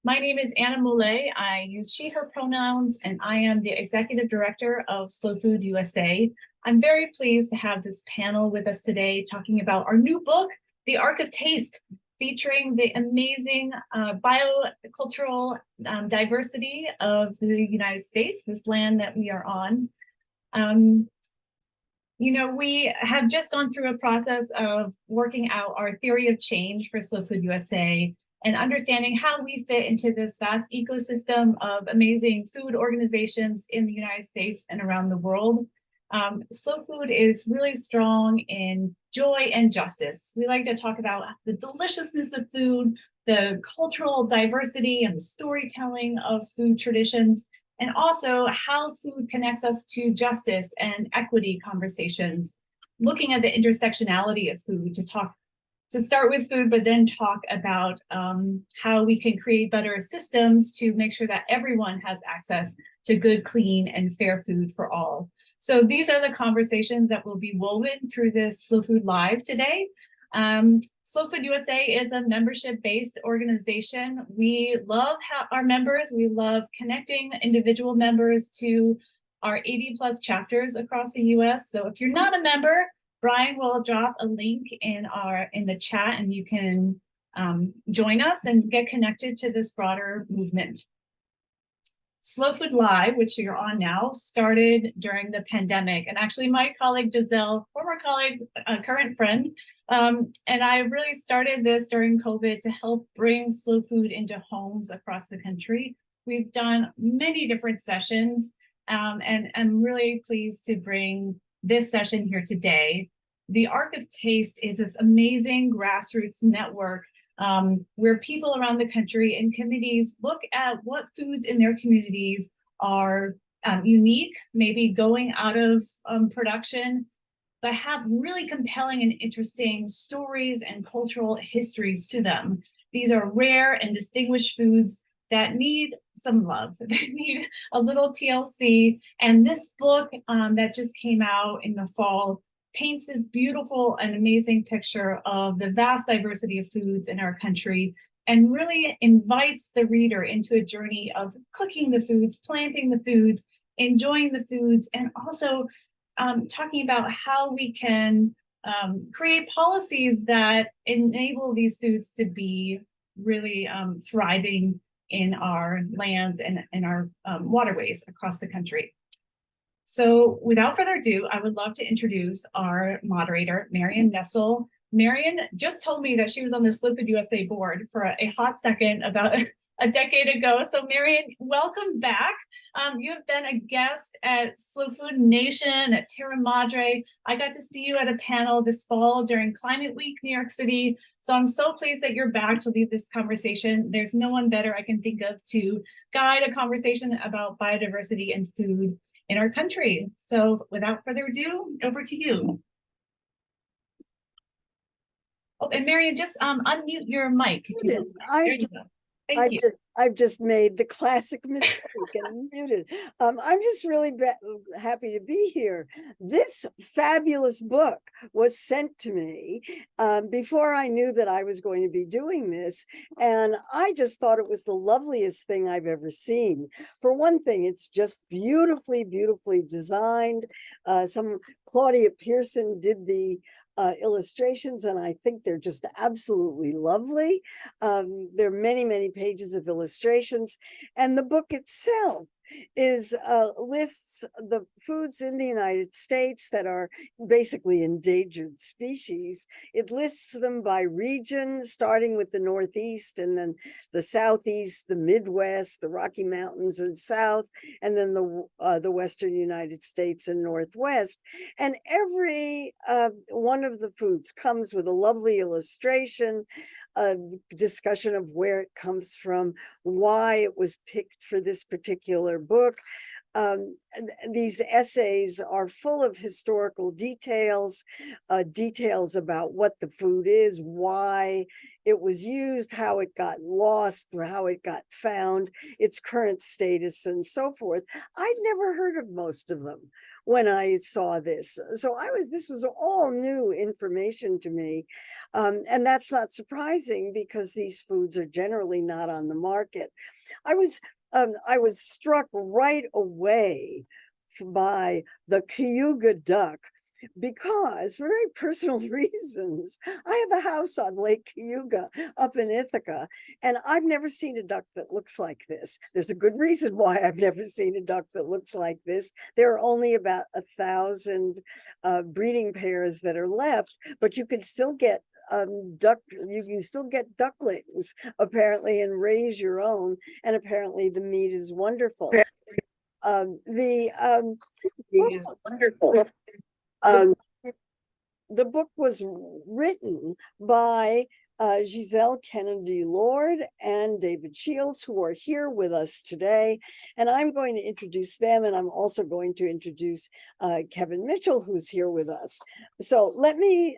My name is Anna Moulet. I use she, her pronouns, and I am the Executive Director of Slow Food USA. I'm very pleased to have this panel with us today talking about our new book, The Ark of Taste, featuring the amazing biocultural diversity of the United States, this land that we are on. We have just gone through a process of working out our theory of change for Slow Food USA and understanding how we fit into this vast ecosystem of amazing food organizations in the United States and around the world. Slow Food is really strong in joy and justice. We like to talk about the deliciousness of food, the cultural diversity and the storytelling of food traditions, and also how food connects us to justice and equity conversations, looking at the intersectionality of food to start with food, but then talk about how we can create better systems to make sure that everyone has access to good, clean, and fair food for all. So these are the conversations that will be woven through this Slow Food Live today. Slow Food USA is a membership-based organization. We love our members. We love connecting individual members to our 80+ chapters across the US. So if you're not a member, Brian will drop a link in the chat and you can join us and get connected to this broader movement. Slow Food Live, which you're on now, started during the pandemic. And actually my colleague Giselle, former colleague, current friend, and I really started this during COVID to help bring slow food into homes across the country. We've done many different sessions, and I'm really pleased to bring this session here today. The Ark of Taste is this amazing grassroots network where people around the country and committees look at what foods in their communities are unique, maybe going out of production, but have really compelling and interesting stories and cultural histories to them. These are rare and distinguished foods that need some love, they need a little TLC. And this book that just came out in the fall paints this beautiful and amazing picture of the vast diversity of foods in our country and really invites the reader into a journey of cooking the foods, planting the foods, enjoying the foods, and also talking about how we can create policies that enable these foods to be really thriving in our lands and in our waterways across the country. So without further ado, I would love to introduce our moderator, Marion Nestle. Marion just told me that she was on the Slow Food USA board for a hot second about a decade ago. So Marion, welcome back. You have been a guest at Slow Food Nation, at Terra Madre. I got to see you at a panel this fall during Climate Week, New York City. So I'm so pleased that you're back to lead this conversation. There's no one better I can think of to guide a conversation about biodiversity and food in our country. So without further ado, over to you. Oh, and Marion, just unmute your mic. If you Thank you. I've just made the classic mistake and muted. I'm just really happy to be here. This fabulous book was sent to me before I knew that I was going to be doing this. And I just thought it was the loveliest thing I've ever seen. For one thing, it's just beautifully, beautifully designed. Claudia Pearson did the illustrations, and I think they're just absolutely lovely. There are many, many pages of illustrations, and the book itself is lists the foods in the United States that are basically endangered species. It lists them by region, starting with the Northeast and then the Southeast, the Midwest, the Rocky Mountains and South, and then the Western United States and Northwest. And every one of the foods comes with a lovely illustration, a discussion of where it comes from, why it was picked for this particular book. These essays are full of historical details, details about what the food is, why it was used, how it got lost, how it got found, its current status, and so forth. I'd never heard of most of them when I saw this. So this was all new information to me. And that's not surprising because these foods are generally not on the market. I was struck right away by the Cayuga duck because, for very personal reasons, I have a house on Lake Cayuga up in Ithaca, and I've never seen a duck that looks like this. There's a good reason why I've never seen a duck that looks like this. There are only about 1,000 breeding pairs that are left, but you can still get you can still get ducklings apparently and raise your own, and apparently the meat is wonderful. Wonderful. The book was written by Giselle Kennedy Lord and David Shields, who are here with us today. And I'm going to introduce them, and I'm also going to introduce Kevin Mitchell, who's here with us. So let me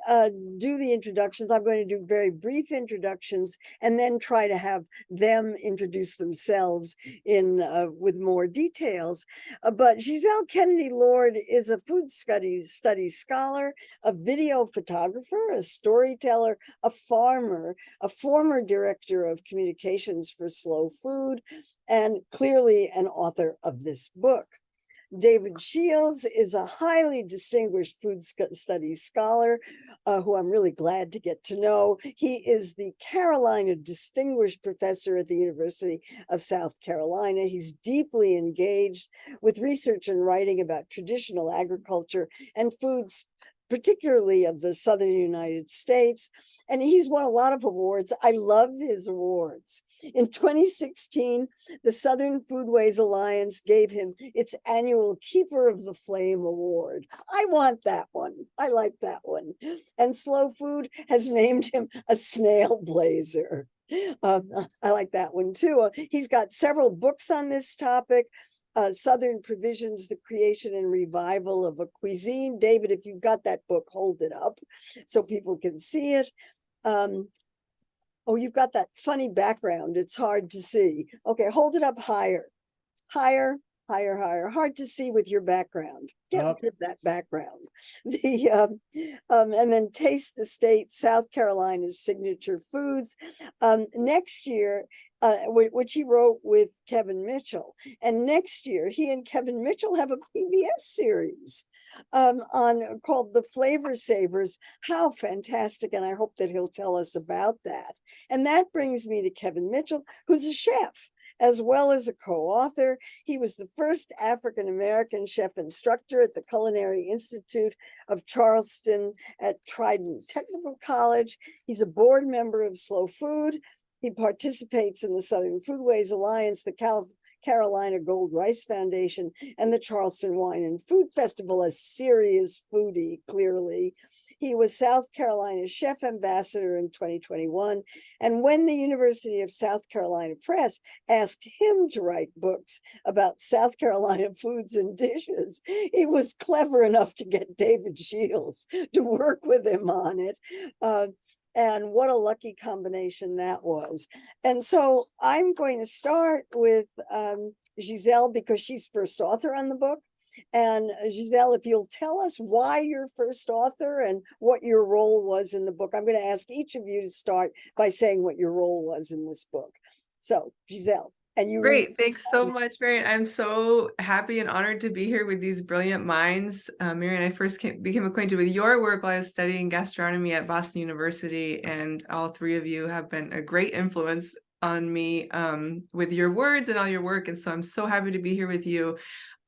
do the introductions. I'm going to do very brief introductions and then try to have them introduce themselves in with more details. But Giselle Kennedy Lord is a food studies scholar, a video photographer, a storyteller, a farmer, a former director of communications for Slow Food, and clearly an author of this book. David Shields is a highly distinguished food studies scholar who I'm really glad to get to know. He is the Carolina Distinguished Professor at the University of South Carolina. He's deeply engaged with research and writing about traditional agriculture and foods, particularly of the Southern United States. And he's won a lot of awards. I love his awards. In 2016, the Southern Foodways Alliance gave him its annual Keeper of the Flame Award. I want that one. I like that one. And Slow Food has named him a snail blazer. I like that one too. He's got several books on this topic. Southern Provisions, The Creation and Revival of a Cuisine. David, if you've got that book, hold it up so people can see it. Oh, you've got that funny background. It's hard to see. Okay, hold it up higher. Higher, higher, higher. Hard to see with your background. Get rid of that background. And then Taste the State, South Carolina's Signature Foods. Next year, which he wrote with Kevin Mitchell. And next year, he and Kevin Mitchell have a PBS series called The Flavor Savers. How fantastic. And I hope that he'll tell us about that. And that brings me to Kevin Mitchell, who's a chef, as well as a co-author. He was the first African-American chef instructor at the Culinary Institute of Charleston at Trident Technical College. He's a board member of Slow Food. He participates in the Southern Foodways Alliance, the Carolina Gold Rice Foundation, and the Charleston Wine and Food Festival, a serious foodie, clearly. He was South Carolina Chef Ambassador in 2021. And when the University of South Carolina Press asked him to write books about South Carolina foods and dishes, he was clever enough to get David Shields to work with him on it. And what a lucky combination that was. And so I'm going to start with Giselle because she's first author on the book. And Giselle, if you'll tell us why you're first author and what your role was in the book. I'm going to ask each of you to start by saying what your role was in this book. So Giselle. And you Great. Thanks so much, Marion. I'm so happy and honored to be here with these brilliant minds. Marion, I first became acquainted with your work while I was studying gastronomy at Boston University, and all three of you have been a great influence on me with your words and all your work. And so I'm so happy to be here with you.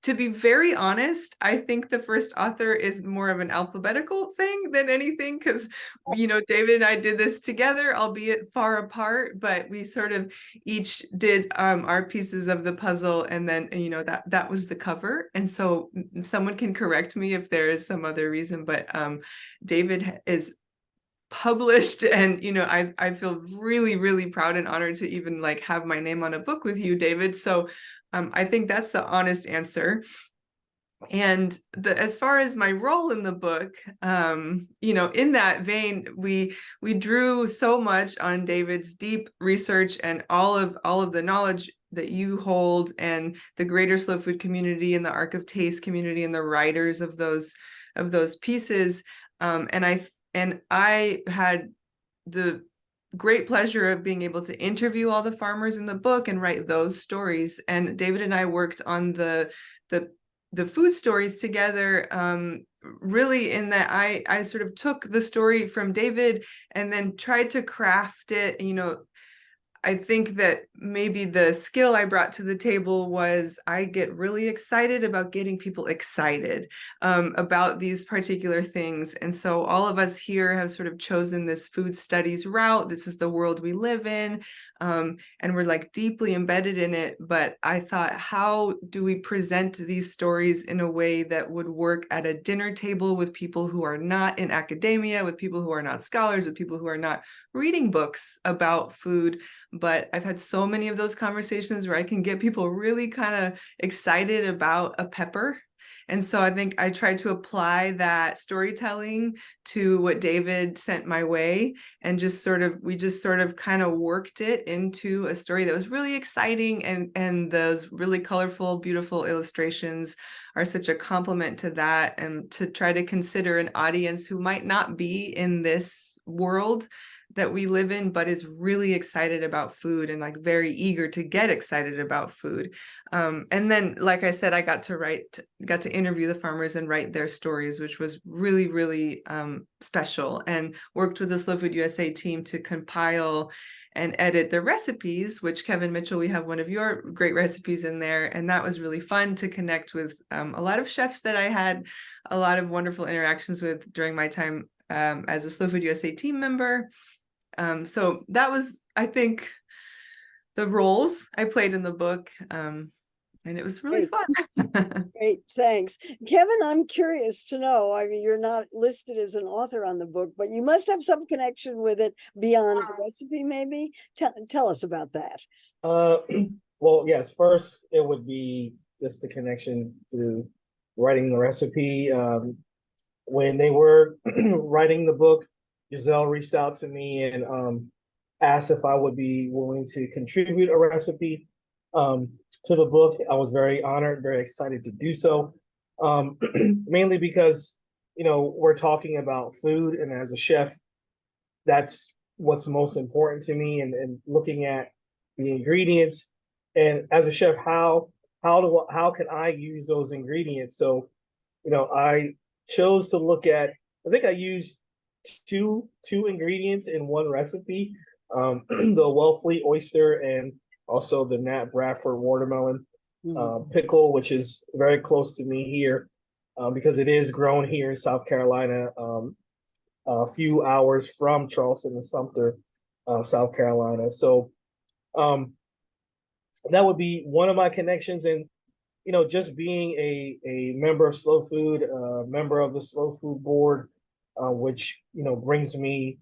To be very honest, I think the first author is more of an alphabetical thing than anything because, you know, David and I did this together, albeit far apart, but we sort of each did our pieces of the puzzle, and then, you know, that was the cover. And so someone can correct me if there is some other reason, but David is published, and I feel really, really proud and honored to even like have my name on a book with you, David. So I think that's the honest answer. And as far as my role in the book, in that vein, we drew so much on David's deep research and all of the knowledge that you hold, and the greater slow food community and the Ark of Taste community and the writers of those pieces. And I had the great pleasure of being able to interview all the farmers in the book and write those stories. And David and I worked on the food stories together, really in that I sort of took the story from David and then tried to craft it. I think that maybe the skill I brought to the table was I get really excited about getting people excited about these particular things. And so all of us here have sort of chosen this food studies route. This is the world we live in. And we're like deeply embedded in it. But I thought, how do we present these stories in a way that would work at a dinner table with people who are not in academia, with people who are not scholars, with people who are not reading books about food? But I've had so many of those conversations where I can get people really kind of excited about a pepper. And so I think I tried to apply that storytelling to what David sent my way, and we just sort of kind of worked it into a story that was really exciting, and those really colorful, beautiful illustrations are such a compliment to that, and to try to consider an audience who might not be in this world that we live in, but is really excited about food and like very eager to get excited about food. And then, like I said, I got to interview the farmers and write their stories, which was really, really special, and worked with the Slow Food USA team to compile and edit the recipes, which Kevin Mitchell, we have one of your great recipes in there. And that was really fun to connect with a lot of chefs that I had a lot of wonderful interactions with during my time as a Slow Food USA team member. So that was, I think, the roles I played in the book, and it was really fun. Great, thanks. Kevin, I'm curious to know, I mean, you're not listed as an author on the book, but you must have some connection with it beyond the recipe, maybe? Tell us about that. Well, yes, first it would be just the connection through writing the recipe. When they were writing the book, Giselle reached out to me and asked if I would be willing to contribute a recipe to the book. I was very honored, very excited to do so, mainly because, we're talking about food, and as a chef, that's what's most important to me, and looking at the ingredients. And as a chef, how can I use those ingredients? So, I chose to look at, I think I used two ingredients in one recipe, the Wellfleet oyster and also the Nat Bradford watermelon pickle, which is very close to me here because it is grown here in South Carolina, a few hours from Charleston and Sumter, South Carolina. So that would be one of my connections. And just being a member of Slow Food, member of the Slow Food Board, which brings me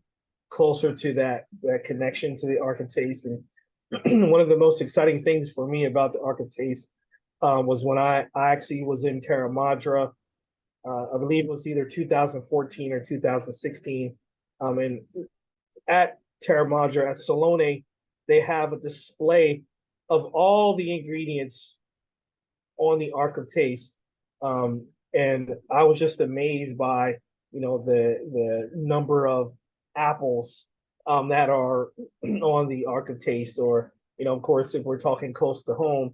closer to that connection to the Ark of Taste. And one of the most exciting things for me about the Ark of Taste was when I actually was in Terra Madra. I believe it was either 2014 or 2016. And at Terra Madra, at Salone, they have a display of all the ingredients on the Ark of Taste. And I was just amazed by the number of apples that are on the Ark of Taste, or of course, if we're talking close to home,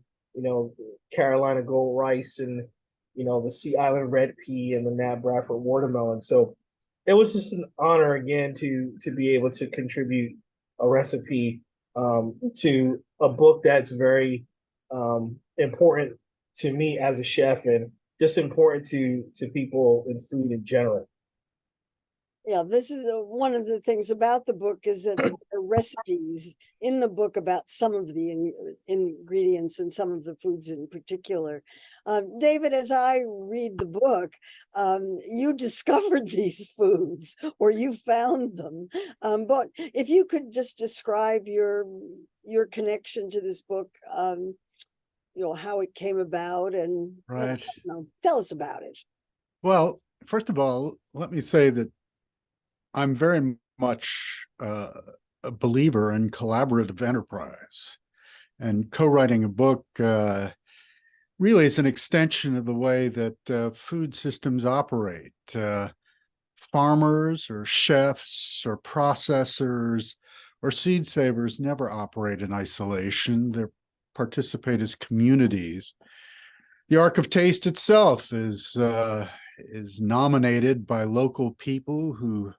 Carolina Gold Rice, and the Sea Island Red Pea, and the Nat Bradford watermelon. So it was just an honor again to be able to contribute a recipe to a book that's very important to me as a chef, and just important to people in food in general. Yeah, this is one of the things about the book, is that they're recipes in the book about some of the ingredients and some of the foods in particular. David, as I read the book, you discovered these foods or you found them. But if you could just describe your connection to this book, how it came about and Right. tell us about it. Well, first of all, let me say that I'm very much a believer in collaborative enterprise, and co-writing a book really is an extension of the way that food systems operate. Farmers or chefs or processors or seed savers never operate in isolation. They participate as communities. The Ark of Taste itself is nominated by local people who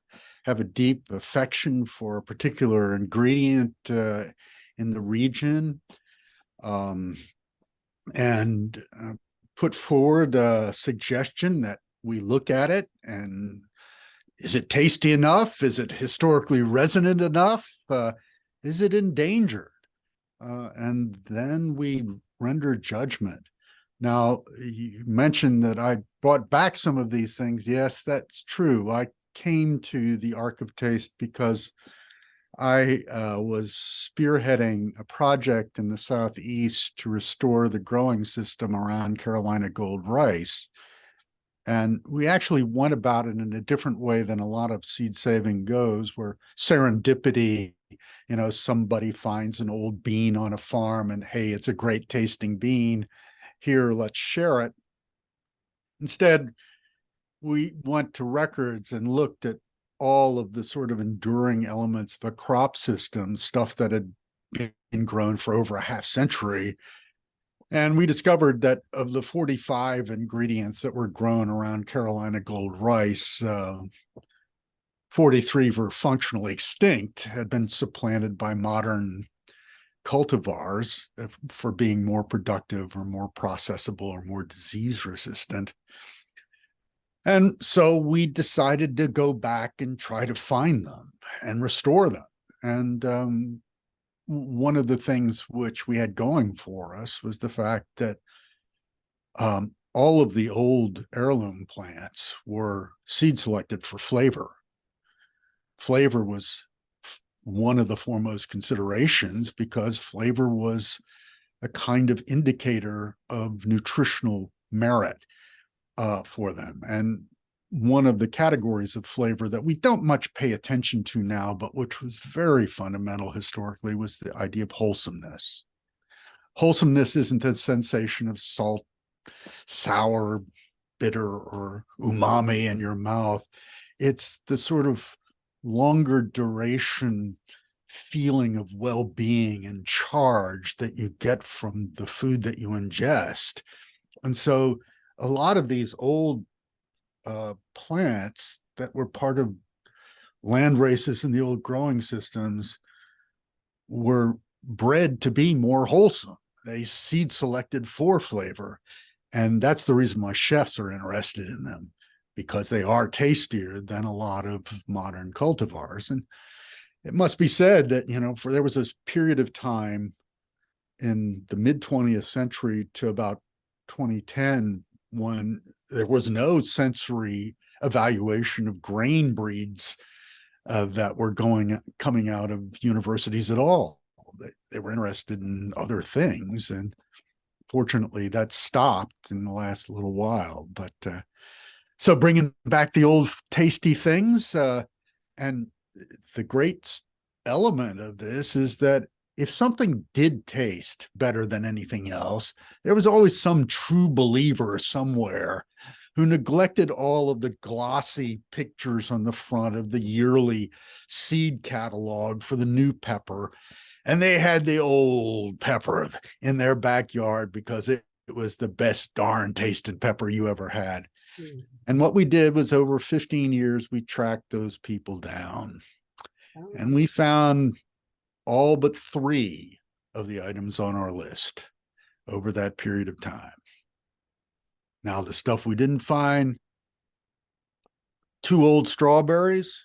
have a deep affection for a particular ingredient in the region, and put forward a suggestion that we look at it and is it tasty enough? Is it historically resonant enough? Is it endangered? And then we render judgment. Now, you mentioned that I brought back some of these things. Yes, that's true. I came to the Ark of Taste because I was spearheading a project in the Southeast to restore the growing system around Carolina gold rice. And we actually went about it in a different way than a lot of seed saving goes, where serendipity, somebody finds an old bean on a farm and, hey, it's a great tasting bean. Here, let's share it. Instead, we went to records and looked at all of the sort of enduring elements of a crop system, stuff that had been grown for over a half century. And we discovered that of the 45 ingredients that were grown around Carolina gold rice, 43 were functionally extinct, had been supplanted by modern cultivars for being more productive or more processable or more disease resistant. And so we decided to go back and try to find them and restore them. And one of the things which we had going for us was the fact that all of the old heirloom plants were seed selected for flavor. Flavor was one of the foremost considerations because flavor was a kind of indicator of nutritional merit for them. And one of the categories of flavor that we don't much pay attention to now, but which was very fundamental historically, was the idea of wholesomeness. Wholesomeness isn't the sensation of salt, sour, bitter, or umami in your mouth. It's the sort of longer duration feeling of well-being and charge that you get from the food that you ingest. And so a lot of these old plants that were part of land races in the old growing systems were bred to be more wholesome. They seed selected for flavor. And that's the reason why chefs are interested in them, because they are tastier than a lot of modern cultivars. And it must be said that, there was this period of time in the mid 20th century to about 2010 when there was no sensory evaluation of grain breeds that were coming out of universities at all. They were interested in other things, and fortunately that stopped in the last little while. But so bringing back the old tasty things, and the great element of this is that if something did taste better than anything else, there was always some true believer somewhere who neglected all of the glossy pictures on the front of the yearly seed catalog for the new pepper. And they had the old pepper in their backyard because it was the best darn tasting pepper you ever had. Mm. And what we did was, over 15 years, we tracked those people down. Oh. And we found all but 3 of the items on our list over that period of time. Now, the stuff we didn't find: 2 old strawberries,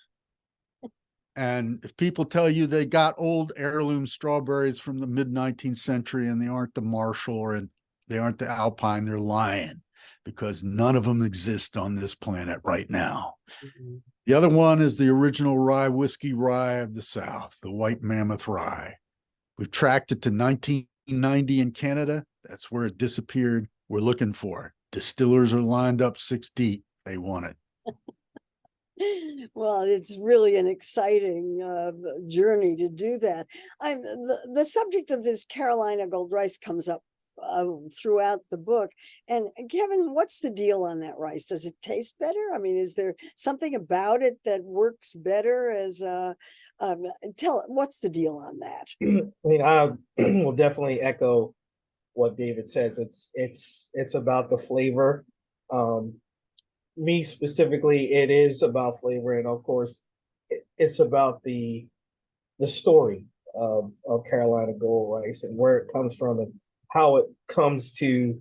And if people tell you they got old heirloom strawberries from the mid-19th century and they aren't the Marshall or they aren't the Alpine, they're lying, because none of them exist on this planet right now. Mhm. The other one is the original rye whiskey rye of the South, the White Mammoth rye. We've tracked it to 1990 in Canada. That's where it disappeared. We're looking for it. Distillers are lined up 6 deep. They want it. Well, it's really an exciting journey to do that. The subject of this Carolina gold rice comes up throughout the book. And Kevin, what's the deal on that rice? Does it taste better? I mean, is there something about it that works better as what's the deal on that? I mean, I will definitely echo what David says. It's about the flavor. Me specifically, it is about flavor, and of course, it's about the story of Carolina Gold Rice and where it comes from and how it comes to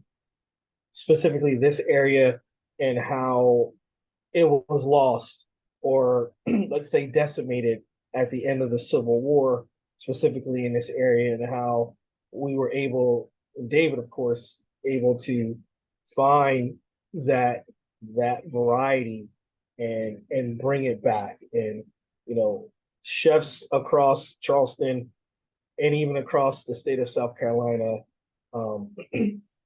specifically this area and how it was lost or let's say decimated at the end of the Civil War, specifically in this area, and how we were able, David, of course, able to find that variety and bring it back. And chefs across Charleston and even across the state of South Carolina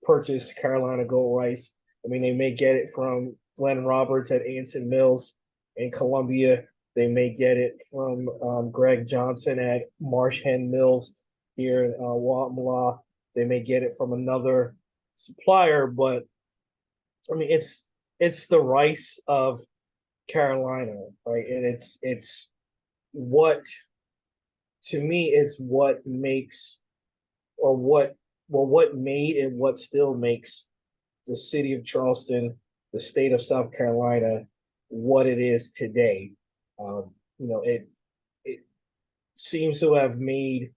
purchase Carolina Gold Rice. I mean, they may get it from Glenn Roberts at Anson Mills in Columbia. They may get it from Greg Johnson at Marsh Hen Mills here in Guatemala. They may get it from another supplier, but I mean, it's the rice of Carolina, right? And it's what, to me, it's what makes, or what made and what still makes the city of Charleston, the state of South Carolina, what it is today. It seems to have made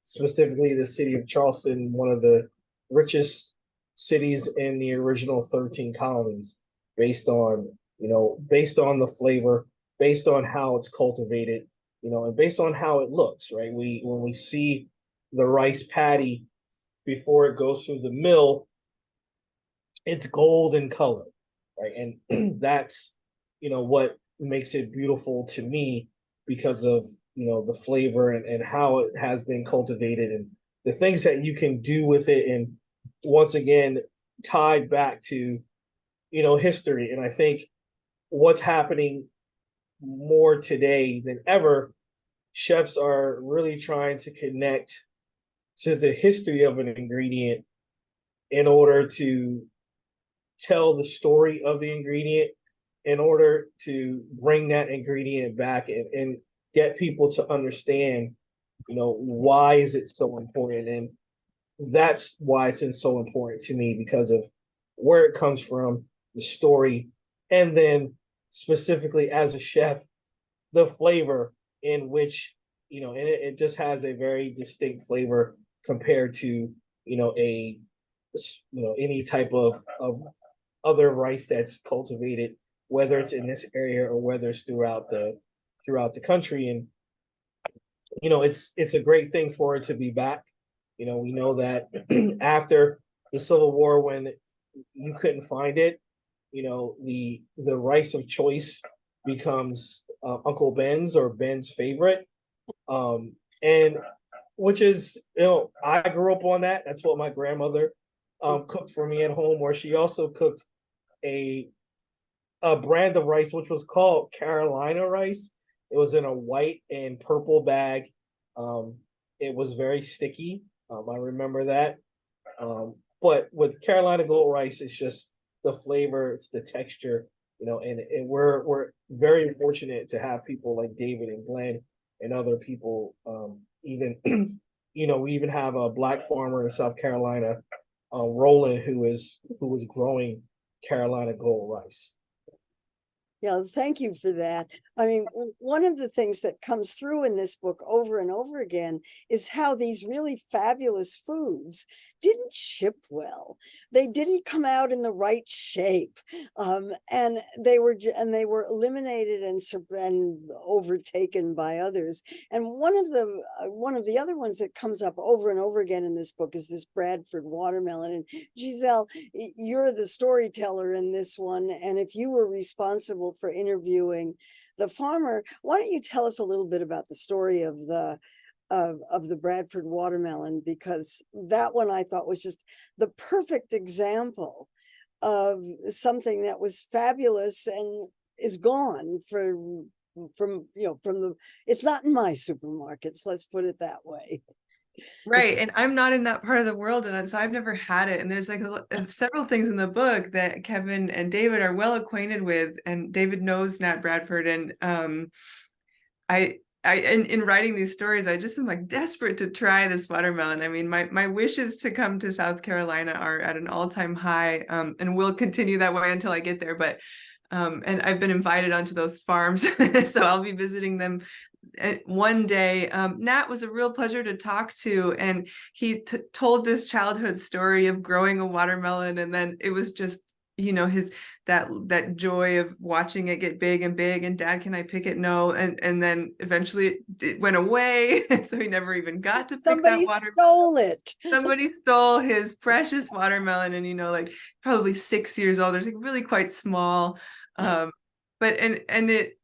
specifically the city of Charleston one of the richest cities in the original 13 colonies, based on the flavor, based on how it's cultivated, and based on how it looks. Right, when we see the rice paddy before it goes through the mill, it's gold in color, right? And that's what makes it beautiful to me, because of the flavor and how it has been cultivated and the things that you can do with it. And once again, tied back to history. And I think what's happening more today than ever, chefs are really trying to connect to the history of an ingredient in order to tell the story of the ingredient, in order to bring that ingredient back and get people to understand, why is it so important. And that's why it's so important to me, because of where it comes from, the story, and then specifically as a chef, the flavor in which, and it just has a very distinct flavor compared to, any type of other rice that's cultivated, whether it's in this area or whether it's throughout the country. And it's a great thing for it to be back. We know that after the Civil War, when you couldn't find it, the rice of choice becomes Uncle Ben's or Ben's favorite, and which is, I grew up on that. That's what my grandmother cooked for me at home, where she also cooked a brand of rice which was called Carolina rice. It was in a white and purple bag. It was very sticky. I remember that. But with Carolina Gold Rice, it's just the flavor, it's the texture, and we're very fortunate to have people like David and Glenn and other people. Even we even have a Black farmer in South Carolina, Roland, who is growing Carolina Gold Rice. Yeah, thank you for that. I mean, one of the things that comes through in this book over and over again is how these really fabulous foods didn't ship well. They didn't come out in the right shape, and they were eliminated and overtaken by others. And one of the other ones that comes up over and over again in this book is this Bradford watermelon. And Giselle, you're the storyteller in this one, and if you were responsible for interviewing the farmer, why don't you tell us a little bit about the story of the Bradford watermelon, because that one I thought was just the perfect example of something that was fabulous and is gone from it's not in my supermarkets, let's put it that way. Right. And I'm not in that part of the world. And so I've never had it. And there's like several things in the book that Kevin and David are well acquainted with. And David knows Nat Bradford. And in writing these stories, I just am like desperate to try this watermelon. I mean, my wishes to come to South Carolina are at an all-time high, and will continue that way until I get there. But and I've been invited onto those farms, so I'll be visiting them one day. Nat was a real pleasure to talk to, and he told this childhood story of growing a watermelon, and then it was just, you know, his that joy of watching it get big and big, and Dad, can I pick it? No. And then eventually it went away, so he never even got to pick that watermelon. Somebody stole it. Somebody stole his precious watermelon, and, you know, like probably 6 years old. It's like really quite small. But it,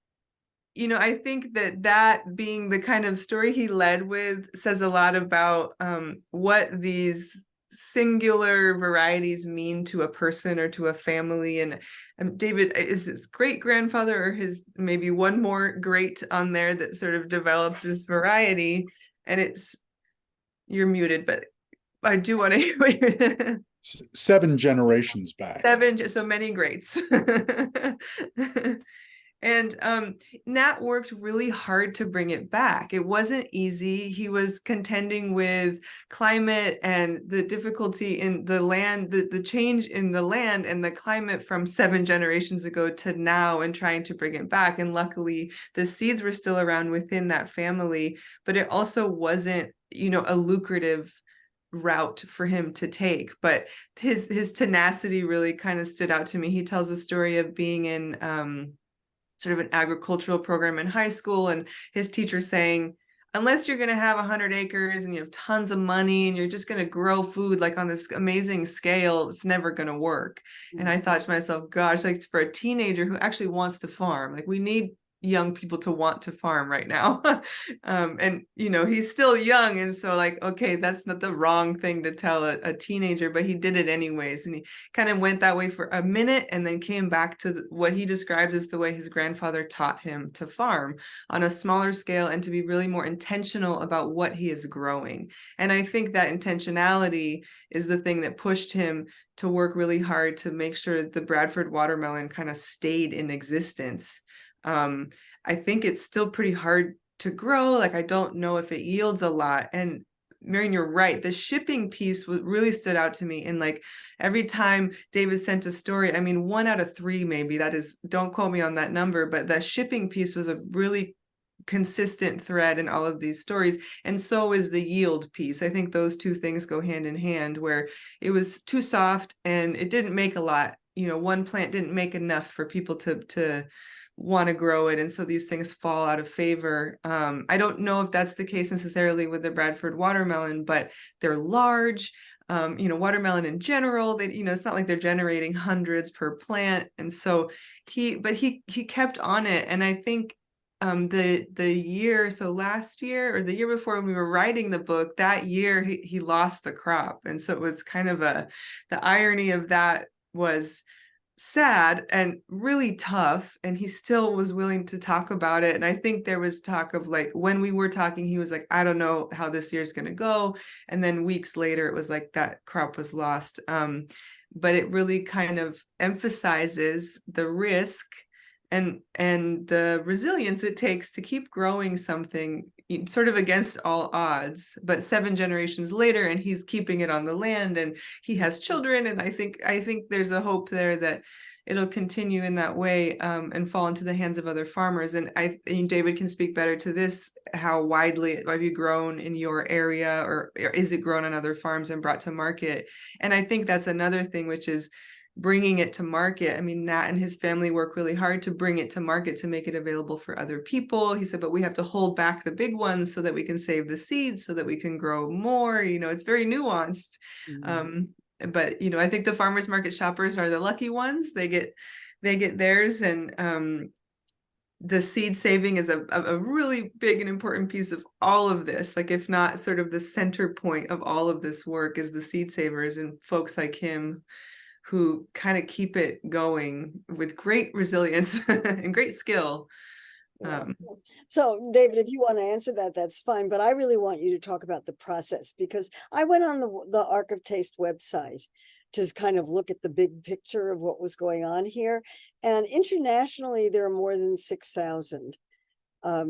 you know, I think that being the kind of story he led with says a lot about what these singular varieties mean to a person or to a family. And David is his great grandfather, or his maybe one more great on there, that sort of developed this variety. And you're muted, but I do want to hear what you're 7 generations back. 7, so many greats. And Nat worked really hard to bring it back. It wasn't easy. He was contending with climate and the difficulty in the land, the change in the land and the climate from 7 generations ago to now, and trying to bring it back. And luckily, the seeds were still around within that family, but it also wasn't, you know, a lucrative route for him to take. But his tenacity really kind of stood out to me. He tells a story of being in sort of an agricultural program in high school, and his teacher saying, unless you're going to have 100 acres and you have tons of money and you're just going to grow food like on this amazing scale, it's never going to work. And I thought to myself, gosh, like for a teenager who actually wants to farm, like we need young people to want to farm right now. And, you know, he's still young. And so like, okay, that's not the wrong thing to tell a teenager, but he did it anyways. And he kind of went that way for a minute and then came back to what he describes as the way his grandfather taught him to farm on a smaller scale and to be really more intentional about what he is growing. And I think that intentionality is the thing that pushed him to work really hard to make sure the Bradford watermelon kind of stayed in existence. I think it's still pretty hard to grow. Like, I don't know if it yields a lot. And Marion, you're right. The shipping piece really stood out to me. And like every time David sent a story, I mean, 1 out of 3, maybe, that is, don't quote me on that number, but the shipping piece was a really consistent thread in all of these stories. And so is the yield piece. I think those two things go hand in hand, where it was too soft and it didn't make a lot. You know, one plant didn't make enough for people to want to grow it, and so these things fall out of favor. I don't know if that's the case necessarily with the Bradford watermelon, but they're large. You know, watermelon in general, they, you know, it's not like they're generating hundreds per plant, and so he kept on it. And I think the year, so last year or the year before, when we were writing the book, that year he lost the crop, and so it was kind of the irony of that was sad and really tough, and he still was willing to talk about it. And I think there was talk of, like, when we were talking, he was like, I don't know how this year's going to go, and then weeks later it was like that crop was lost. But it really kind of emphasizes the risk and the resilience it takes to keep growing something sort of against all odds. But 7 generations later, and he's keeping it on the land, and he has children. And I think there's a hope there that, it'll continue in that way, and fall into the hands of other farmers. And David can speak better to this. How widely have you grown in your area, or is it grown on other farms and brought to market? And I think that's another thing, which is bringing it to market. I mean, Nat and his family work really hard to bring it to market, to make it available for other people. He said, but we have to hold back the big ones so that we can save the seeds, so that we can grow more. It's very nuanced. But I think the farmers market shoppers are the lucky ones. They get theirs. And the seed saving is a really big and important piece of all of this. Like, if not sort of the center point of all of this work, is the seed savers and folks like him, who kind of keep it going with great resilience and great skill. Yeah. So, David, if you want to answer that, that's fine. But I really want you to talk about the process, because I went on the Ark of Taste website to kind of look at the big picture of what was going on here. And internationally, there are more than 6,000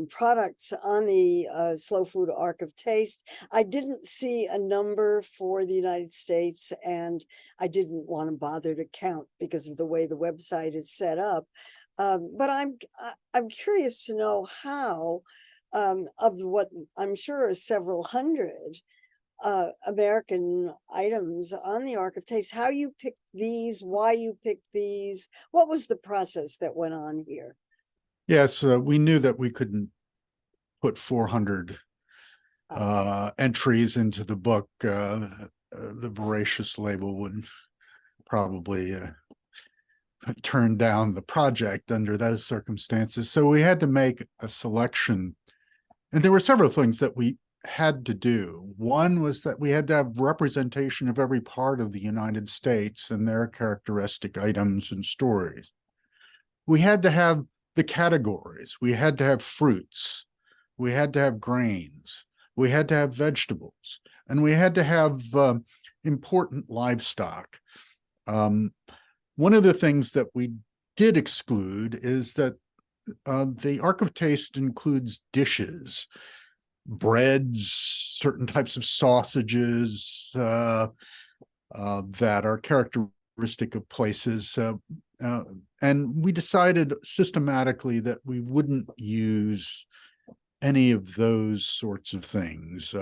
products on the Slow Food Ark of Taste. I didn't see a number for the United States, and I didn't want to bother to count because of the way the website is set up. But I'm curious to know how, of what I'm sure are several hundred American items on the Ark of Taste, how you picked these, why you picked these, what was the process that went on here? Yes, we knew that we couldn't put 400 entries into the book. The Voracious label would probably turn down the project under those circumstances. So we had to make a selection. And there were several things that we had to do. One was that we had to have representation of every part of the United States and their characteristic items and stories. We had to have the categories. We had to have fruits. We had to have grains. We had to have vegetables. And we had to have important livestock. One of the things that we did exclude is that the Ark of Taste includes dishes, breads, certain types of sausages that are characteristic of places. And we decided systematically that we wouldn't use any of those sorts of things.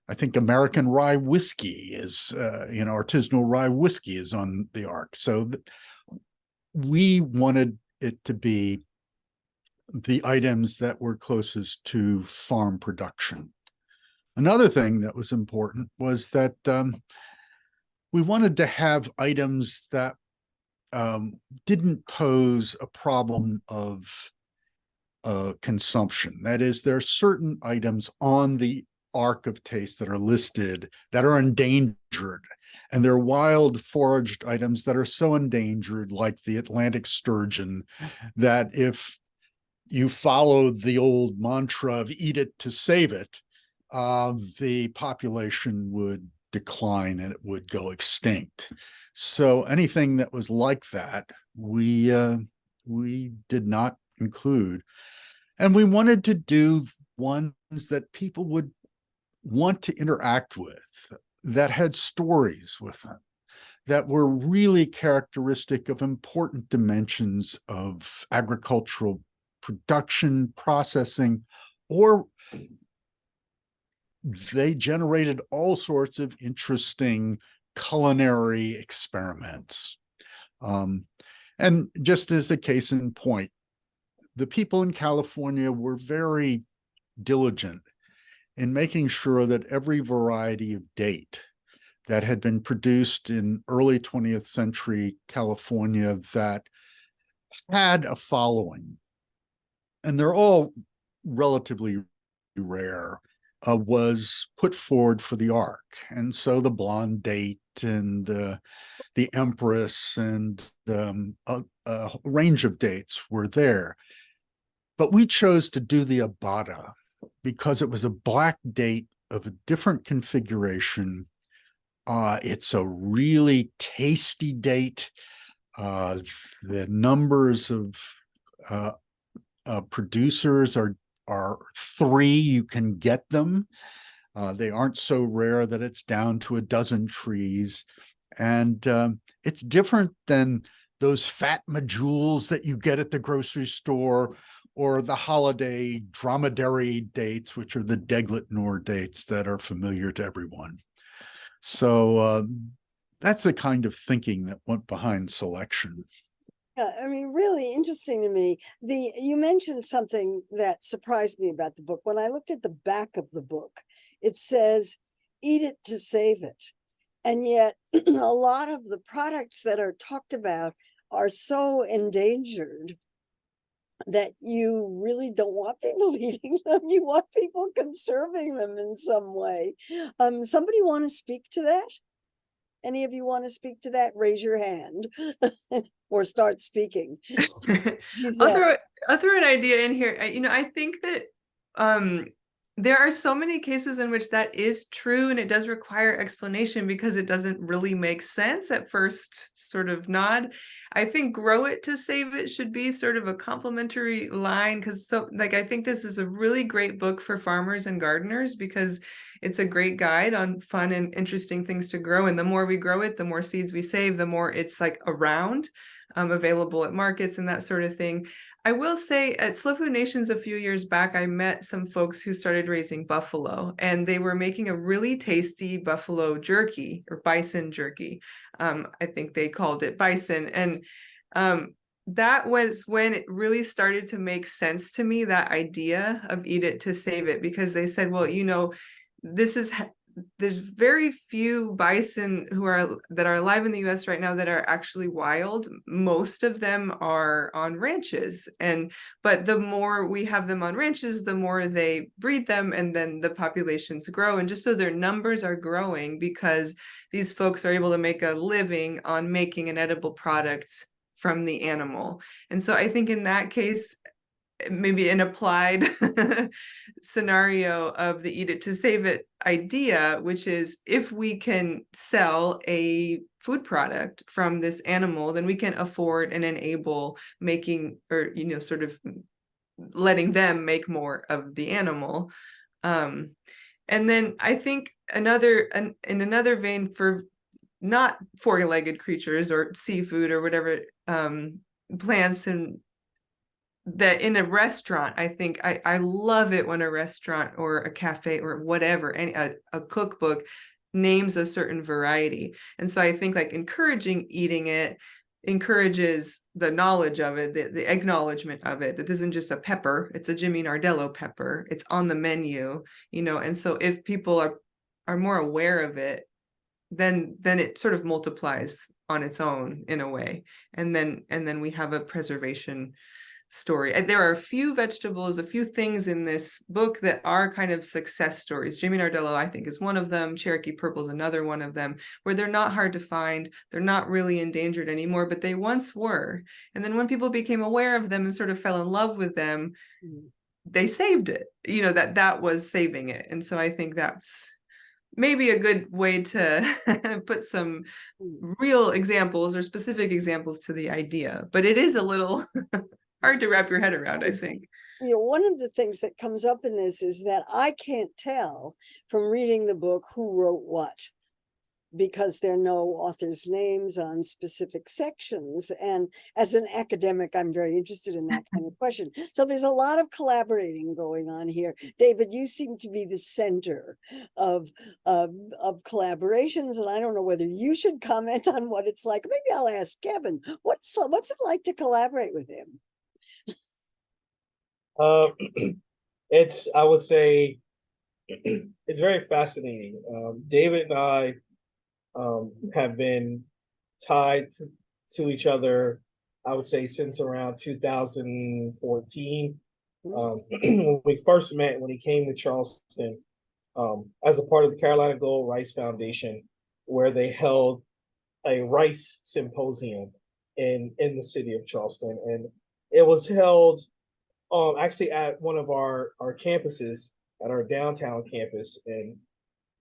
I think American rye whiskey is, artisanal rye whiskey is on the Ark. So we wanted it to be the items that were closest to farm production. Another thing that was important was that we wanted to have items that didn't pose a problem of consumption. That is, there are certain items on the Ark of Taste that are listed that are endangered, and they're wild foraged items that are so endangered, like the Atlantic sturgeon, that if you follow the old mantra of eat it to save it, the population would decline and it would go extinct. So anything that was like that, we did not include. And we wanted to do ones that people would want to interact with, that had stories with them, that were really characteristic of important dimensions of agricultural production, processing, or they generated all sorts of interesting culinary experiments. And just as a case in point, the people in California were very diligent in making sure that every variety of date that had been produced in early 20th century California that had a following, and they're all relatively rare, was put forward for the Ark. And so the blonde date and the Empress and a range of dates were there. But we chose to do the Abada because it was a black date of a different configuration. It's a really tasty date. The numbers of producers are 3. You can get them. They aren't so rare that it's down to a dozen trees. And it's different than those fat majules that you get at the grocery store, or the holiday dromedary dates, which are the Deglet Noor dates that are familiar to everyone. So that's the kind of thinking that went behind selection. Yeah, I mean, really interesting to me. You mentioned something that surprised me about the book. When I looked at the back of the book, it says, "Eat it to save it." And yet a lot of the products that are talked about are so endangered that you really don't want people eating them. You want people conserving them in some way. Somebody want to speak to that? Any of you want to speak to that? Raise your hand or start speaking. Giselle. I'll throw an idea in here. I think that there are so many cases in which that is true, and it does require explanation because it doesn't really make sense at first sort of nod. I think grow it to save it should be sort of a complimentary line, because I think this is a really great book for farmers and gardeners because it's a great guide on fun and interesting things to grow. And the more we grow it, the more seeds we save, the more it's around, available at markets and that sort of thing. I will say at Slow Food Nations a few years back, I met some folks who started raising buffalo, and they were making a really tasty buffalo jerky or bison jerky. I think they called it bison. And that was when it really started to make sense to me, that idea of eat it to save it, because they said, well, there's very few bison that are alive in the US right now that are actually wild. Most of them are on ranches, but the more we have them on ranches, the more they breed them, and then the populations grow. And just so their numbers are growing because these folks are able to make a living on making an edible product from the animal. And so I think in that case, maybe an applied scenario of the eat it to save it idea, which is if we can sell a food product from this animal, then we can afford and enable making, or sort of letting them make more of the animal. And then I think in another vein, for not four-legged creatures or seafood or whatever, plants, and that in a restaurant, I think I love it when a restaurant or a cafe or whatever, a cookbook names a certain variety. And so I think encouraging eating it encourages the knowledge of it, the acknowledgement of it, that this isn't just a pepper, it's a Jimmy Nardello pepper, it's on the menu, and so if people are more aware of it, then it sort of multiplies on its own in a way. And then we have a preservation story. There are a few vegetables, a few things in this book that are kind of success stories. Jimmy Nardello, I think, is one of them. Cherokee Purple is another one of them, where they're not hard to find. They're not really endangered anymore, but they once were. And then when people became aware of them and sort of fell in love with them, they saved it. That was saving it. And so I think that's maybe a good way to put some real examples or specific examples to the idea. But it is a little hard to wrap your head around, I think. One of the things that comes up in this is that I can't tell from reading the book who wrote what, because there are no authors' names on specific sections. And as an academic, I'm very interested in that kind of question. So there's a lot of collaborating going on here. David, you seem to be the center of collaborations, and I don't know whether you should comment on what it's like. Maybe I'll ask Kevin, what's it like to collaborate with him? I would say, it's very fascinating. David and I have been tied to each other, I would say, since around 2014. When we first met, when he came to Charleston, as a part of the Carolina Gold Rice Foundation, where they held a rice symposium in the city of Charleston. And it was held actually at one of our campuses, at our downtown campus, and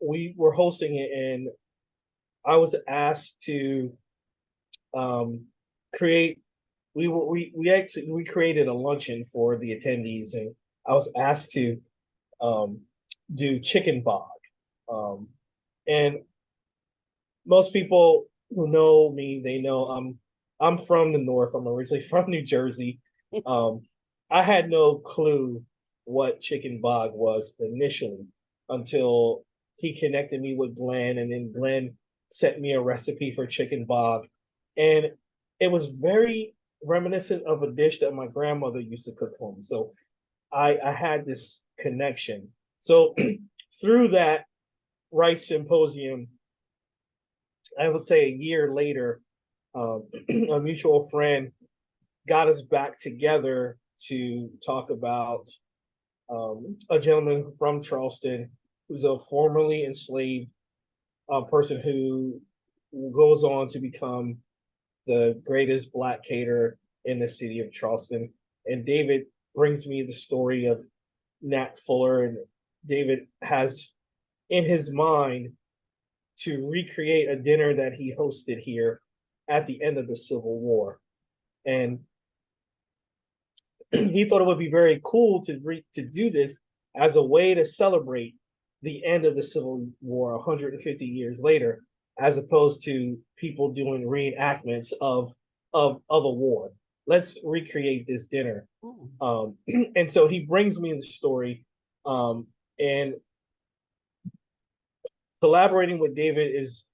we were hosting it, and I was asked to create. We created a luncheon for the attendees, and I was asked to do chicken bog. And most people who know me, they know I'm from the North. I'm originally from New Jersey. I had no clue what chicken bog was initially until he connected me with Glenn, and then Glenn sent me a recipe for chicken bog. And it was very reminiscent of a dish that my grandmother used to cook for me. So I had this connection. So through that rice symposium, I would say a year later, a mutual friend got us back together to talk about a gentleman from Charleston who's a formerly enslaved person who goes on to become the greatest Black caterer in the city of Charleston. And David brings me the story of Nat Fuller, and David has in his mind to recreate a dinner that he hosted here at the end of the Civil War. And he thought it would be very cool to do this as a way to celebrate the end of the Civil War 150 years later, as opposed to people doing reenactments of a war. Let's recreate this dinner. And so he brings me the story, and collaborating with David is,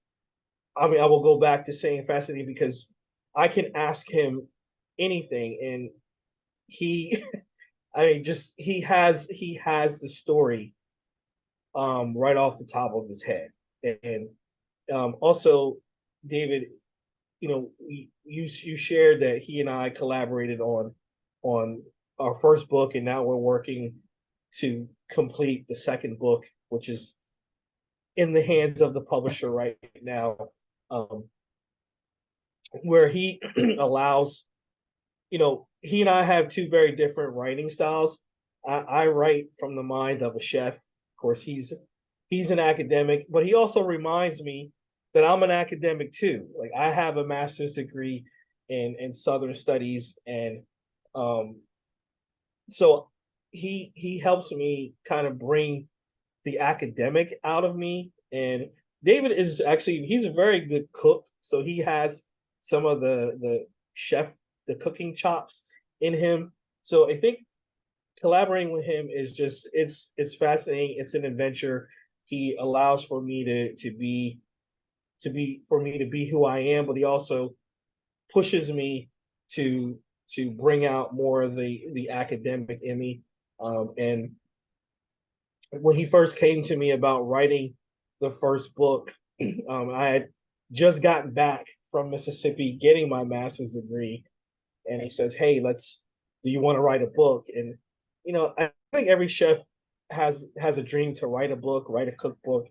I mean, I will go back to saying fascinating because I can ask him anything, and he, I mean, just he has the story right off the top of his head. And also, David, you know, you shared that he and I collaborated on our first book, and now we're working to complete the second book, which is in the hands of the publisher right now, where he allows, you know, he and I have two very different writing styles. I write from the mind of a chef. Of course, he's an academic, but he also reminds me that I'm an academic too. Like, I have a master's degree in Southern Studies, and so he helps me kind of bring the academic out of me. And David is actually, he's a very good cook, so he has some of the chef, the cooking chops in him. So I think collaborating with him is just, it's fascinating. It's an adventure. He allows for me to be who I am, but he also pushes me to bring out more of the academic in me. And when he first came to me about writing the first book, I had just gotten back from Mississippi getting my master's degree, and he says, "Hey, do you want to write a book?" And you know, I think every chef has a dream to write a book, write a cookbook.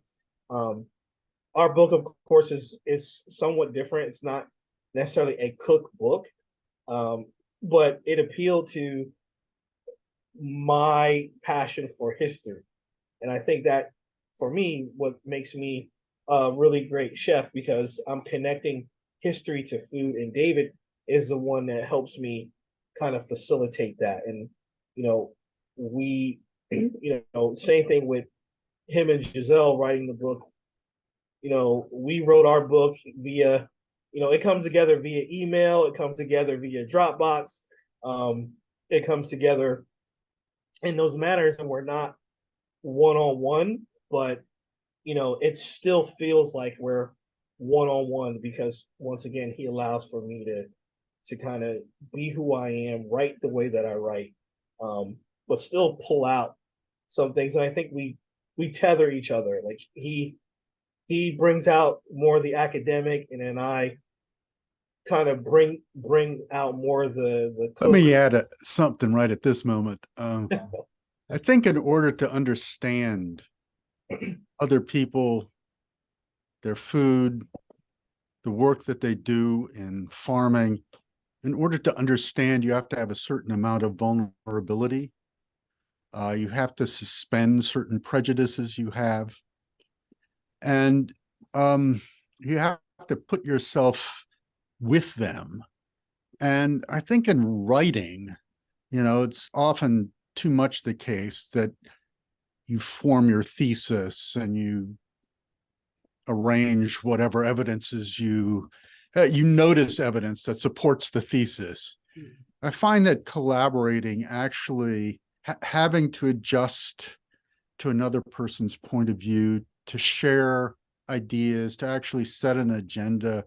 Our book, of course, is somewhat different. It's not necessarily a cookbook, but it appealed to my passion for history. And I think that, for me, what makes me a really great chef, because I'm connecting history to food, and David is the one that helps me kind of facilitate that. And, you know, we, you know, same thing with him and Giselle writing the book. You know, we wrote our book via, you know, it comes together via email, it comes together via Dropbox, it comes together in those manners, and we're not one-on-one, but you know, it still feels like we're one-on-one, because once again, he allows for me to kind of be who I am, write the way that I write, but still pull out some things. And I think we tether each other. Like, he brings out more of the academic, and then I kind of bring out more of the Let me add something right at this moment. I think in order to understand other people, their food, the work that they do in farming, in order to understand, you have to have a certain amount of vulnerability. You have to suspend certain prejudices you have. And you have to put yourself with them. And I think in writing, you know, it's often too much the case that you form your thesis and you arrange whatever evidences you you notice evidence that supports the thesis. I find that collaborating, actually having to adjust to another person's point of view, to share ideas, to actually set an agenda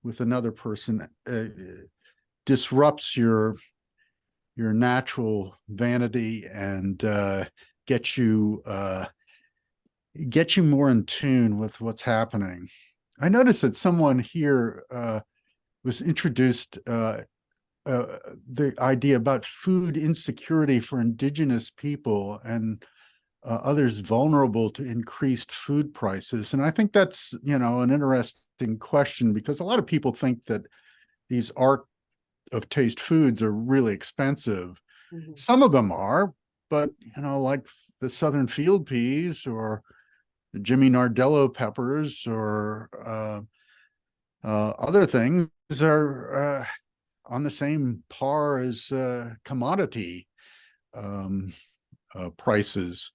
with another person, disrupts your natural vanity and get you more in tune with what's happening. I noticed that someone here was introduced the idea about food insecurity for Indigenous people and others vulnerable to increased food prices. And I think that's, an interesting question, because a lot of people think that these Ark of Taste foods are really expensive. Mm-hmm. Some of them are, but, like the Southern field peas or the Jimmy Nardello peppers or other things are on the same par as commodity prices.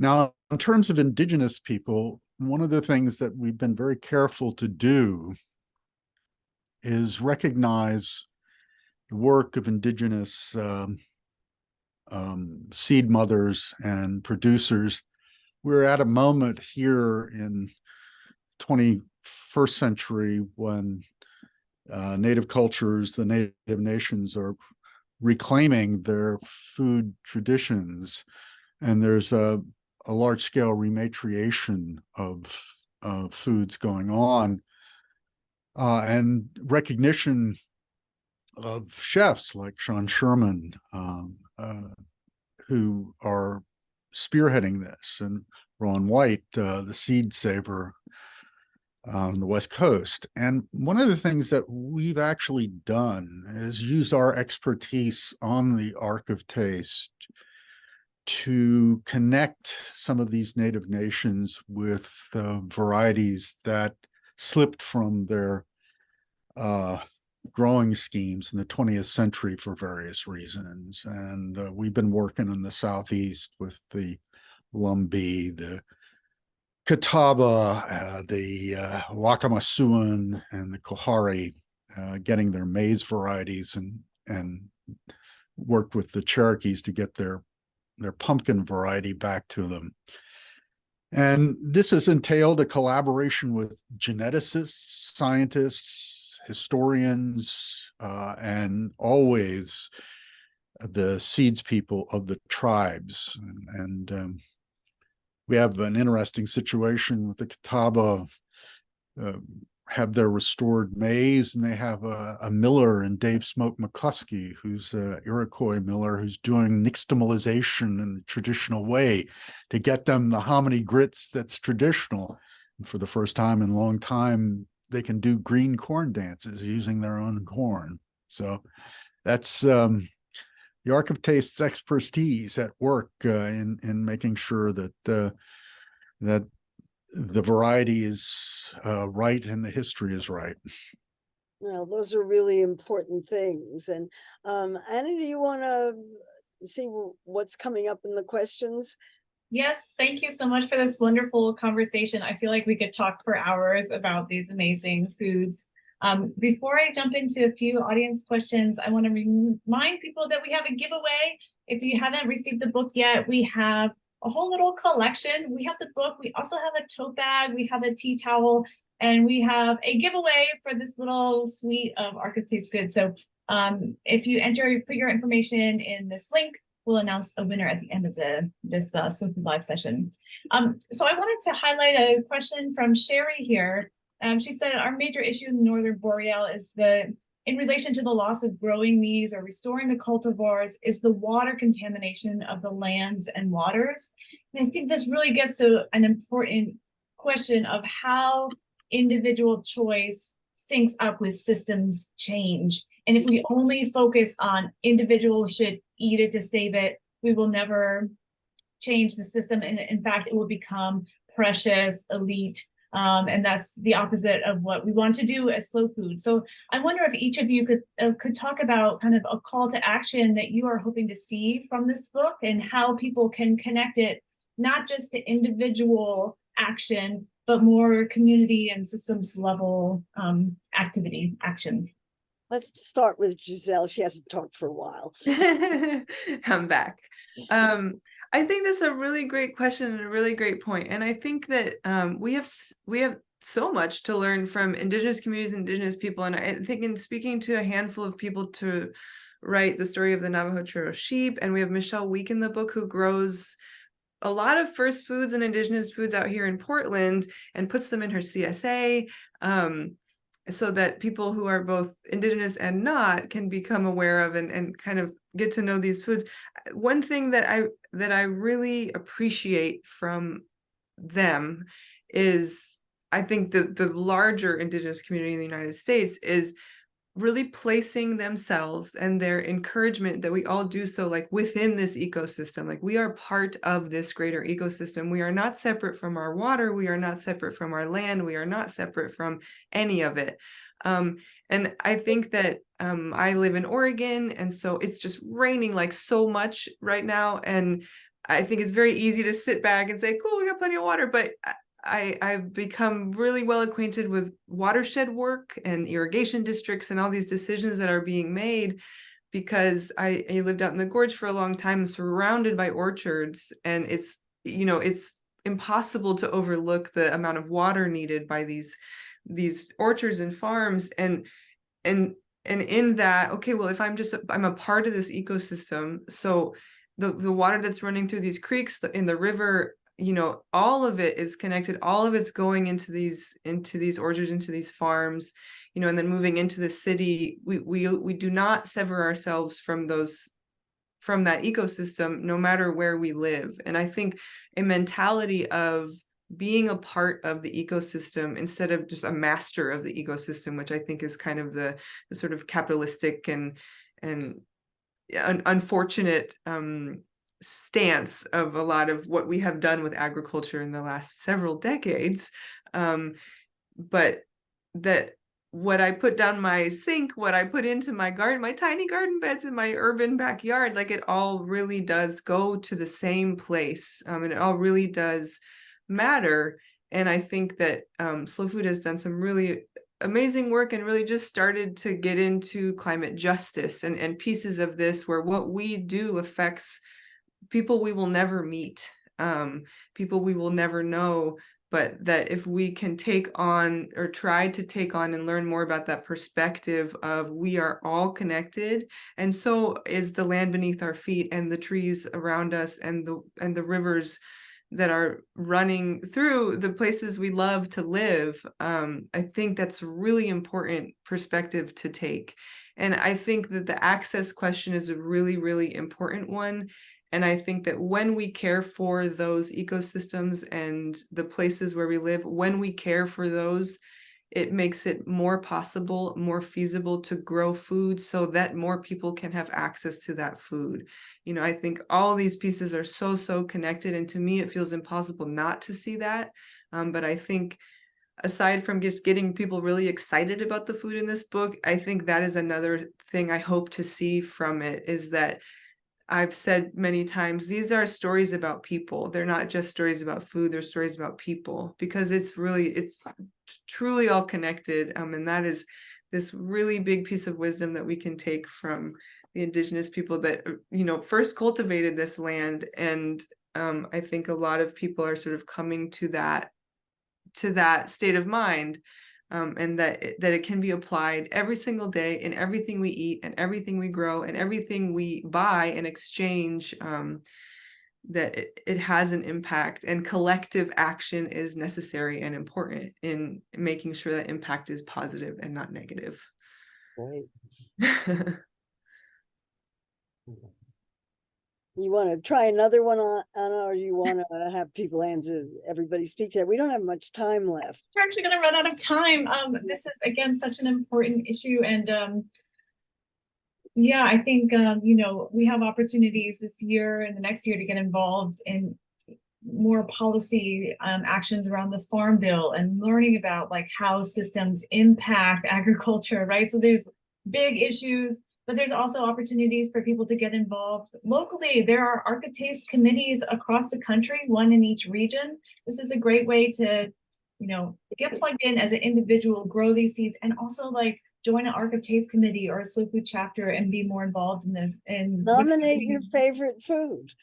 Now, in terms of Indigenous people, one of the things that we've been very careful to do is recognize the work of Indigenous seed mothers and producers. We're at a moment here in 21st century when Native cultures, the Native nations, are reclaiming their food traditions, and there's a large-scale rematriation of foods going on, and recognition of chefs like Sean Sherman, who are spearheading this, and Ron White, the seed saver on the West Coast. And one of the things that we've actually done is use our expertise on the Ark of Taste to connect some of these Native nations with varieties that slipped from their growing schemes in the 20th century for various reasons. And we've been working in the Southeast with the Lumbee, the Catawba, the Wakamasuan, and the Kohari, getting their maize varieties, and worked with the Cherokees to get their pumpkin variety back to them. And this has entailed a collaboration with geneticists, scientists, historians, and always the seeds people of the tribes. And we have an interesting situation with the Catawba, have their restored maize, and they have a miller in Dave Smoke McCluskey, who's an Iroquois miller, who's doing nixtamalization in the traditional way to get them the hominy grits that's traditional. And for the first time in a long time, they can do green corn dances using their own corn. So that's the Ark of Taste's expertise at work in making sure that that the variety is right and the history is right. Well, those are really important things. And Anna, do you want to see what's coming up in the questions? Yes, thank you so much for this wonderful conversation. I feel like we could talk for hours about these amazing foods. Before I jump into a few audience questions, I want to remind people that we have a giveaway. If you haven't received the book yet, we have a whole little collection. We have the book, we also have a tote bag, we have a tea towel, and we have a giveaway for this little suite of Ark of Taste goods. So if you put your information in this link, we'll announce a winner at the end of this Slow Food Live session. So I wanted to highlight a question from Sherry here. She said, our major issue in the Northern Boreal is in relation to the loss of growing these or restoring the cultivars, is the water contamination of the lands and waters. And I think this really gets to an important question of how individual choice syncs up with systems change. And if we only focus on individuals should eat it to save it, we will never change the system. And in fact, it will become precious, elite, and that's the opposite of what we want to do as slow food. So I wonder if each of you could talk about kind of a call to action that you are hoping to see from this book, and how people can connect it not just to individual action, but more community and systems level action. activity, action. Let's start with Giselle. She hasn't talked for a while. I'm back. I think that's a really great question and a really great point. And I think that we have so much to learn from Indigenous communities and Indigenous people. And I think in speaking to a handful of people to write the story of the Navajo Churro sheep, and we have Michelle Week in the book, who grows a lot of first foods and Indigenous foods out here in Portland and puts them in her CSA. So that people who are both Indigenous and not can become aware of and kind of get to know these foods. One thing that I really appreciate from them is, I think the larger Indigenous community in the United States is really placing themselves and their encouragement that we all do so, like within this ecosystem. Like, we are part of this greater ecosystem. We are not separate from our water. We are not separate from our land. We are not separate from any of it. And I think that I live in Oregon, and so it's just raining like so much right now. And I think it's very easy to sit back and say, cool, we got plenty of water. But I've become really well acquainted with watershed work and irrigation districts and all these decisions that are being made, because I lived out in the gorge for a long time, surrounded by orchards, and it's impossible to overlook the amount of water needed by these orchards and farms. And in that, okay, well, if I'm a part of this ecosystem, so the water that's running through these creeks in the river, all of it is connected, all of it's going into these orchards, into these farms, and then moving into the city. We do not sever ourselves from that ecosystem, no matter where we live. And I think a mentality of being a part of the ecosystem instead of just a master of the ecosystem, which I think is kind of the sort of capitalistic and unfortunate stance of a lot of what we have done with agriculture in the last several decades. But that what I put down my sink, what I put into my garden, my tiny garden beds in my urban backyard, like, it all really does go to the same place. And it all really does matter. And I think that Slow Food has done some really amazing work and really just started to get into climate justice and pieces of this, where what we do affects people we will never meet, people we will never know, but that if we can take on, or try to take on, and learn more about that perspective of we are all connected, and so is the land beneath our feet, and the trees around us, and the rivers that are running through the places we love to live. I think that's a really important perspective to take. And I think that the access question is a really, really important one. And I think that when we care for those ecosystems and the places where we live, when we care for those, it makes it more possible, more feasible to grow food so that more people can have access to that food. I think all these pieces are so connected. And to me, it feels impossible not to see that. But I think aside from just getting people really excited about the food in this book, I think that is another thing I hope to see from it, is that I've said many times, these are stories about people. They're not just stories about food, they're stories about people, because it's truly all connected. And that is this really big piece of wisdom that we can take from the Indigenous people that, first cultivated this land. And I think a lot of people are sort of coming to that state of mind. And that it can be applied every single day in everything we eat and everything we grow and everything we buy and exchange, that it has an impact, and collective action is necessary and important in making sure that impact is positive and not negative. Right. You want to try another one on, or you want to have people answer, everybody speak to that? We don't have much time left. We're actually going to run out of time. This is, again, such an important issue. And yeah, I think, we have opportunities this year and the next year to get involved in more policy actions around the Farm Bill and learning about like how systems impact agriculture, right? So there's big issues, but there's also opportunities for people to get involved locally. There are Ark of Taste committees across the country, one in each region. This is a great way to get plugged in as an individual, grow these seeds, and also like join an Ark of Taste committee or a slow food chapter and be more involved in this. And Nominate your favorite food.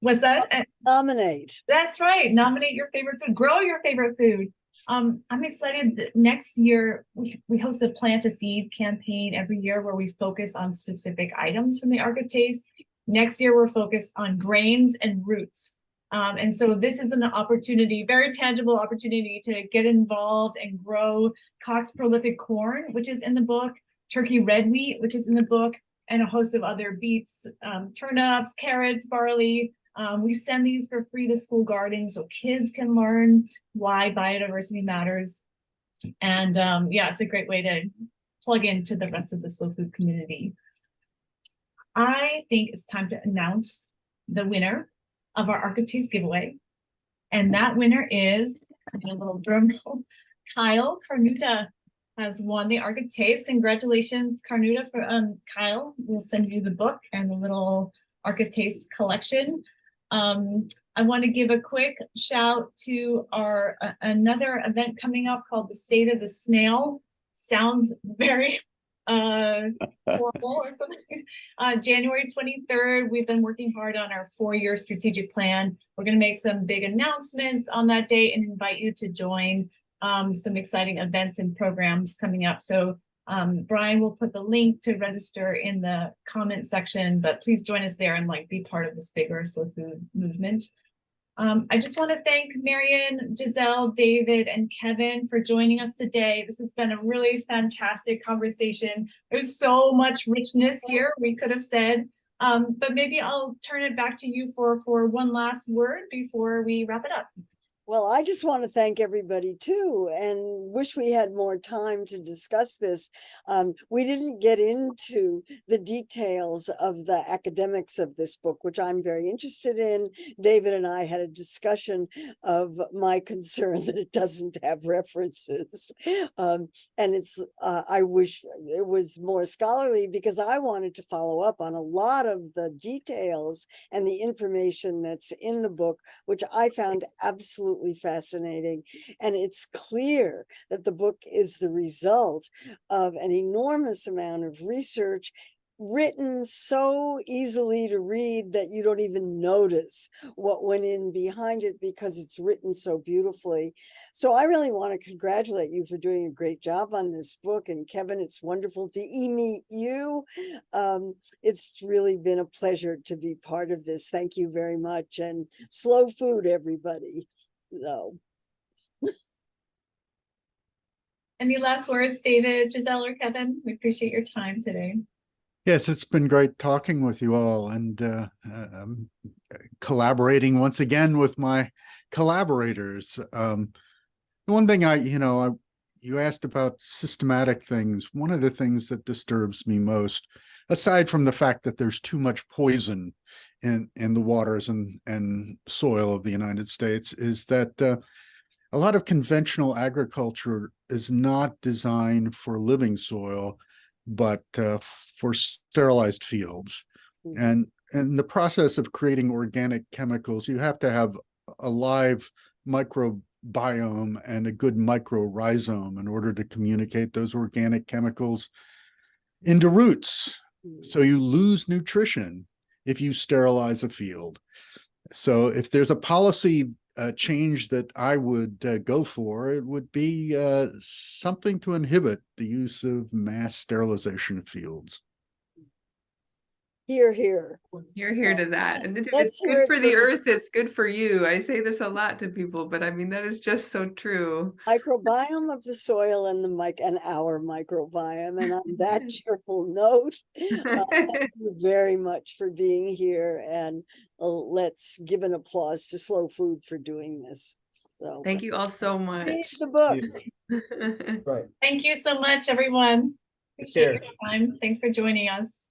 what's that? Nominate. That's right. Nominate your favorite food. Grow your favorite food. I'm excited that next year we host a Plant a Seed campaign every year where we focus on specific items from the Ark of Taste. Next year we're focused on grains and roots. And so this is an opportunity, very tangible opportunity to get involved and grow Cox prolific corn, which is in the book, turkey red wheat, which is in the book, and a host of other beets, turnips, carrots, barley. We send these for free to school gardens so kids can learn why biodiversity matters. And yeah, it's a great way to plug into the rest of the slow food community. I think it's time to announce the winner of our Ark of Taste giveaway. And that winner is, a little drum roll, Kyle Carnuta has won the Ark of Taste. Congratulations, Carnuta. For Kyle, we'll send you the book and the little Ark of Taste collection. I want to give a quick shout to our another event coming up called the State of the Snail. Sounds very horrible or something. January 23rd, we've been working hard on our 4-year strategic plan. We're going to make some big announcements on that date and invite you to join some exciting events and programs coming up. So Brian will put the link to register in the comment section, but please join us there and like be part of this bigger slow food movement. I just want to thank Marion, Giselle, David, and Kevin for joining us today. This has been a really fantastic conversation. There's so much richness here, we could have said, but maybe I'll turn it back to you for one last word before we wrap it up. Well, I just want to thank everybody too, and wish we had more time to discuss this. We didn't get into the details of the academics of this book, which I'm very interested in. David and I had a discussion of my concern that it doesn't have references. And it's, I wish it was more scholarly because I wanted to follow up on a lot of the details and the information that's in the book, which I found absolutely fascinating. And it's clear that the book is the result of an enormous amount of research written so easily to read that you don't even notice what went in behind it because it's written so beautifully. So I really want to congratulate you for doing a great job on this book. And Kevin, it's wonderful to meet you. It's really been a pleasure to be part of this. Thank you very much. And slow food, everybody. So. Any last words, David, Giselle, or Kevin? We appreciate your time today. Yes, it's been great talking with you all and collaborating once again with my collaborators. The one thing you asked about systematic things. One of the things that disturbs me most, aside from the fact that there's too much poison in the waters and soil of the United States, is that a lot of conventional agriculture is not designed for living soil, but for sterilized fields. And in the process of creating organic chemicals, you have to have a live microbiome and a good mycorrhizome in order to communicate those organic chemicals into roots. So you lose nutrition if you sterilize a field. So if there's a policy change that I would go for, it would be something to inhibit the use of mass sterilization of fields. Hear, hear. You're here to that. And if Let's it's hear good it for the for- earth, it's good for you. I say this a lot to people, but I mean, that is just so true. Microbiome of the soil and and our microbiome. And on that cheerful note, thank you very much for being here. And let's give an applause to Slow Food for doing this. So Thank you all so much. read the book. Right. Thank you so much, everyone. Take Appreciate care. your time. Thanks for joining us.